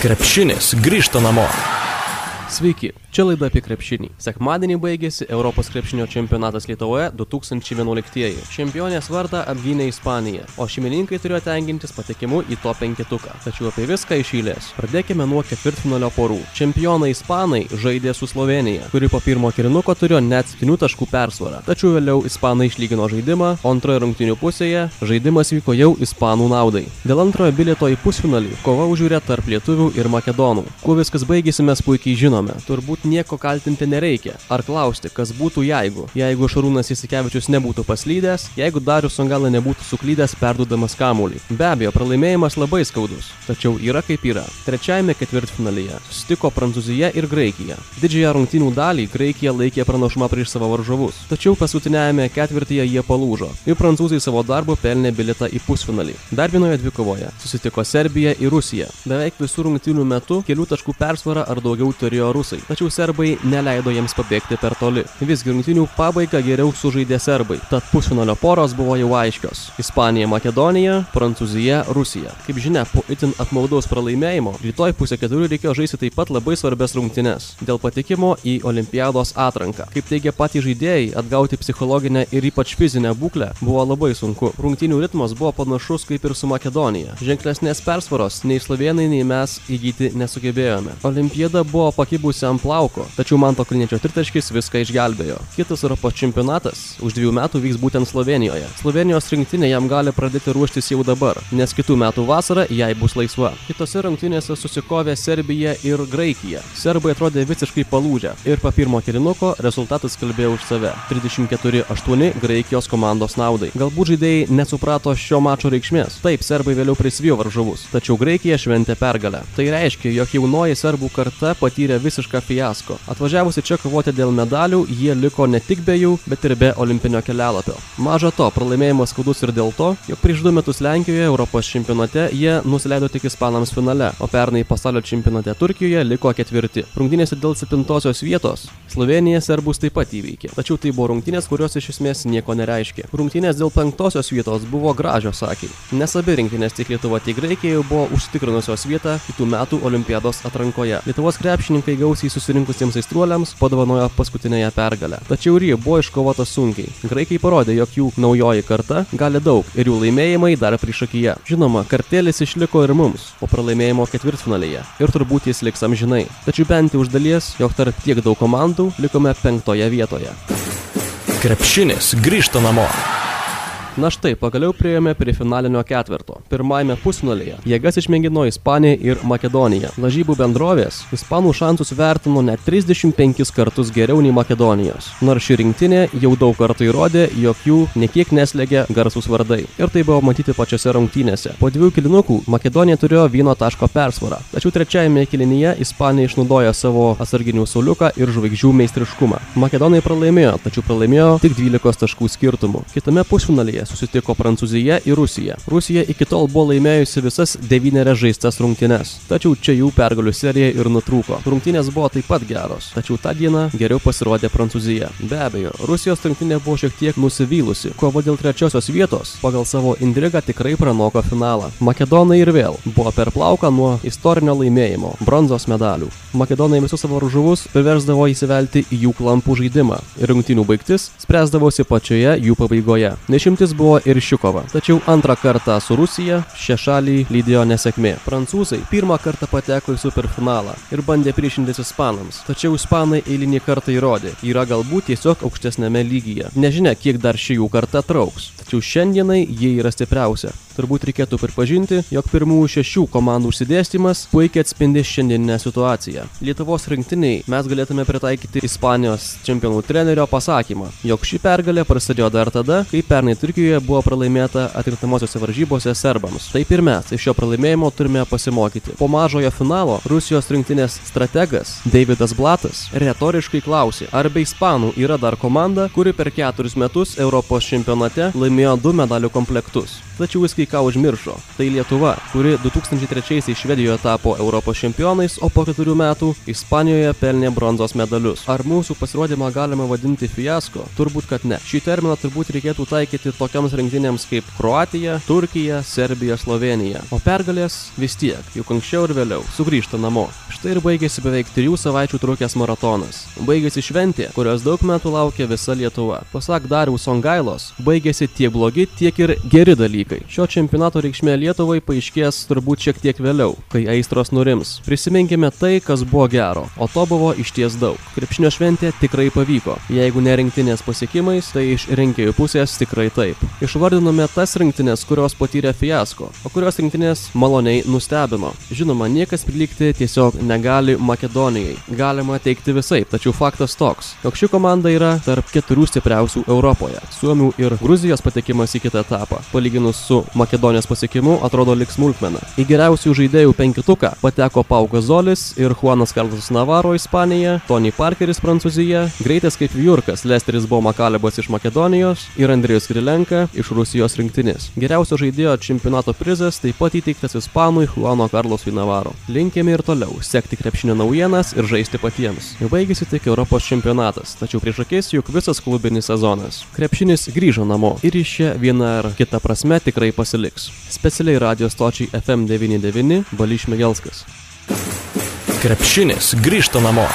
Krepšinis grįžta namo. Sveiki, čia laida apie krepšinį. Sekmadienį baigėsi Europos krepšinio čempionatas Lietuvoje 2011. Čempionės vardą apgynė Ispanija, o šeimininkai turėjo tenkintis patekimu į top 5. Tačiau apie viską iš eilės. Pradėkime nuo ketvirtfinalio porų. Čempionai Ispanai žaidė su Slovėnija, kuri po pirmo kėlinuko turėjo net 7 taškų persvarą. Tačiau vėliau Ispanai išlygino žaidimą, o antroje rungtynių pusėje žaidimas vyko jau Ispanų naudai. Dėl antrojo bilieto į pusfinalį kova užvirė tarp lietuvių ir makedonų. Kuo viskas baigėsi, mes puikiai žinome. Turbūt nieko kaltinti nereikia. Ar klausti, kas būtų jeigu? Jeigu Šarūnas Jasikevičius nebūtų paslydęs, jeigu Darius Songaila nebūtų suklydęs perduodamas kamuolį. Be abejo, pralaimėjimas labai skaudus. Tačiau yra kaip yra. Trečiajame ketvirtfinalyje susitiko Prancūzija ir Graikija. Didžiąją rungtynių dalį Graikija laikė pranašumą prieš savo varžovus. Tačiau paskutinėjame ketvirtyje jie palūžo. Ir prancūzai savo darbu pelnė bilietą į pusfinalį. Dar vienoje dvikovoje susitiko Serbija ir Rusija. Beveik visų rungtynių metu kelių taškų persvarą ar daugiau turėjo rusai, tačiau serbai neleido jiems pabėgti per toli. Visgi rungtynių pabaigą geriau sužaidė serbai, tad pusfinalio poros buvo jau aiškios. Ispanija, Makedonija, Prancūzija, Rusija. Kaip žinia, po itin apmaudaus pralaimėjimo, rytoj pusę 4 reikėjo žaisti taip pat labai svarbias rungtynes dėl patekimo į Olimpiados atranką. Kaip teigia patys žaidėjai, atgauti psichologinę ir ypač fizinę būklę buvo labai sunku. Rungtynių ritmas buvo panašus kaip ir su Makedonija. Ženklesnės persvaros nei slovėnai, nei mes įgyti nesugebėjome. Olimpiada buvo pakibusi ant plauko, tačiau Manto Kalniečio tritaškis viską išgelbėjo. Kitas Europos čempionatas už 2 metų vyks būtent Slovėnijoje. Slovėnijos rinktinė jam gali pradėti ruoštis jau dabar, nes kitų metų vasara jai bus laisva. Kitose rungtynėse susikovė Serbija ir Graikija. Serbai atrodė visiškai palūžę ir po pirmo kėlinuko rezultatas kalbėjo už save. 34-8 Graikijos komandos naudai. Galbūt žaidėjai nesuprato šio mačo reikšmės. Taip, serbai vėliau prisvijo varžovus, tačiau Graikija šventė pergalę. Tai reiškia, jog jaunoji serbų karta patyrė visišką fiasko. Atvažiavusi čia kovoti dėl medalių, jie liko ne tik be jų, bet ir be olimpinio kelialapio. Maža to, pralaimėjimas skaudus ir dėl to, jog prieš 2 metus Lenkijoje Europos čempionate jie nusileido tik ispanams finale, o pernai pasaulio čempionate Turkijoje liko 4. Rungtynėse dėl 7 vietos Slovėnija serbus taip pat įveikė. Tačiau tai buvo rungtynės, kurios iš esmės nieko nereiškė. Rungtynės dėl 5 vietos buvo gražios akiai, nes abi rinktinės tiek Lietuva, tiek Graikija jau buvo užsitikrinusios vietą kitų metų Olimpiados atrankoje. Lietuvos krepšininkai gausiai susirinkusiems aistruoliams padovanojo paskutinėje pergalę. Tačiau ir ji buvo iškovota sunkiai. Graikai parodė, jog jų naujoji karta gali daug ir jų laimėjimai dar priešakyje. Žinoma, kartėlis išliko ir mums po pralaimėjimo ketvirtfinalyje ir turbūt jis liks amžinai. Tačiau bent jau iš dalies, jog tarp tiek daug komandų likome 5 vietoje. Krepšinis grįžta namo. Na štai, pagaliau priėjome prie finalinio ketvirto. Pirmajame pusfinalyje jėgas išmėgino Ispanija ir Makedonija. Lažybų bendrovės ispanų šansus vertino net 35 kartus geriau nei Makedonijos. Nors ši rinktinė jau daug kartų įrodė, jog jų nekiek neslėgė garsūs vardai. Ir tai buvo matyti pačiose rungtynėse. Po 2 kėlinukų Makedonija turėjo 1 taško persvarą. Tačiau trečiajame kėlinyje Ispanija išnaudojo savo atsarginių sauliuką ir žvaigždžių meistriškumą. Makedonai pralaimėjo, tačiau pralaimėjo tik 12 taškų skirtumu. Kitame pusfinalyje susitiko Prancūzija ir Rusija. Rusija iki tol buvo laimėjusi visas 9 žaistas rungtynes, tačiau čia jų pergalių serija ir nutrūko. Rungtynės buvo taip pat geros, tačiau tą dieną geriau pasirodė Prancūzija. Be abejo, Rusijos rinktinė buvo šiek tiek nusivylusi. Kova dėl 3 vietos pagal savo intrigą tikrai pranoko finalą. Makedonai ir vėl buvo per plauką nuo istorinio laimėjimo – bronzos medalių. Makedonai visus savo varžovus priversdavo įsivelti į jų klampų žaidimą ir rungtynių baigtis spręsdavosi pačioje jų pabaigoje. Nešimtis buvo ir ši kova. Tačiau antrą kartą su Rusija šią šalį lydėjo nesėkmė. Prancūzai pirmą kartą pateko į superfinalą ir bandė priešintis ispanams. Tačiau ispanai eilinį kartą įrodė, yra galbūt tiesiog aukštesnėme lygyje. Nežinia, kiek dar ši jų karta trauks. Tačiau šiandienai jie yra stipriausia. Turbūt reikėtų pripažinti, jog pirmųjų 6 komandų užsidėstymas puikiai atspindi šiandieninę situaciją. Lietuvos rinktiniai mes galėtume pritaikyti Ispanijos čempionų trenerio pasakymą, jog ši pergalė prasidėjo dar tada, kai pernai Turkijoje buvo pralaimėta atkrintamosiose varžybose serbams. Taip ir mes iš šio pralaimėjimo turime pasimokyti. Po mažojo finalo Rusijos rinktinės strategas Davidas Blatas retoriškai klausė, ar be ispanų yra dar komanda, kuri per 4 metus Europos čempionate laimėjo 2 medalių komplektus. Tačiau jis kai ką užmiršo. Tai Lietuva, kuri 2003 Švedijoje tapo Europos čempionais, o po 4 metų Ispanijoje pelnė bronzos medalius. Ar mūsų pasirodymą galima vadinti fiasko? Turbūt, kad ne. Šį terminą turbūt reikėtų taikyti tokia tokioms rinktinėms kaip Kroatija, Turkija, Serbija, Slovenija. O pergalės vis tiek, juk anksčiau ir vėliau, sugrįžta namo. Štai ir baigėsi beveik 3 savaičių trukęs maratonas. Baigėsi šventė, kurios daug metų laukia visa Lietuva. Pasak Dariaus Songailos, baigėsi tiek blogi, tiek ir geri dalykai. Šio čempionato reikšmė Lietuvai paaiškės turbūt šiek tiek vėliau, kai aistros nurims. Prisiminkime tai, kas buvo gero, o to buvo išties daug. Krepšinio šventė tikrai pavyko. Jeigu ne rinktinės pasiekimais, tai iš rinkėjų pusės tikrai taip. Išvardinome tas rinktinės, kurios patyrė fiasko, o kurios rinktinės maloniai nustebino. Žinoma, niekas prilygti tiesiog negali Makedonijai. Galima teigti visaip, tačiau faktas toks, jog ši komanda yra tarp 4 stipriausių Europoje. Suomių ir Gruzijos patekimas į kitą etapą, palyginus su Makedonijos pasiekimu, atrodo lyg smulkmena. Į geriausių žaidėjų penketuką pateko Pau Gazolis ir Juanas Carlos Navarro Ispanija, Tony Parkeris Prancūzija, greitas kaip Vijurkas Lesteris Bo Makalebas iš Makedonijos ir Andrejus Krilenka iš Rusijos rinktinės. Geriausio žaidėjo čempionato prizas taip pat įteiktas ispanui Juano Carlosui Navarro. Linkime ir toliau sekti krepšinio naujienas ir žaisti patiems. Jau baigėsi tik Europos čempionatas, tačiau prieš akis juk visas klubinis sezonas. Krepšinis grįžo namo ir iš čia viena ar kita prasme tikrai pasiliks. Specialiai radio stočiai FM 99 Balys Šmigelskas. Krepšinis grįžta namo.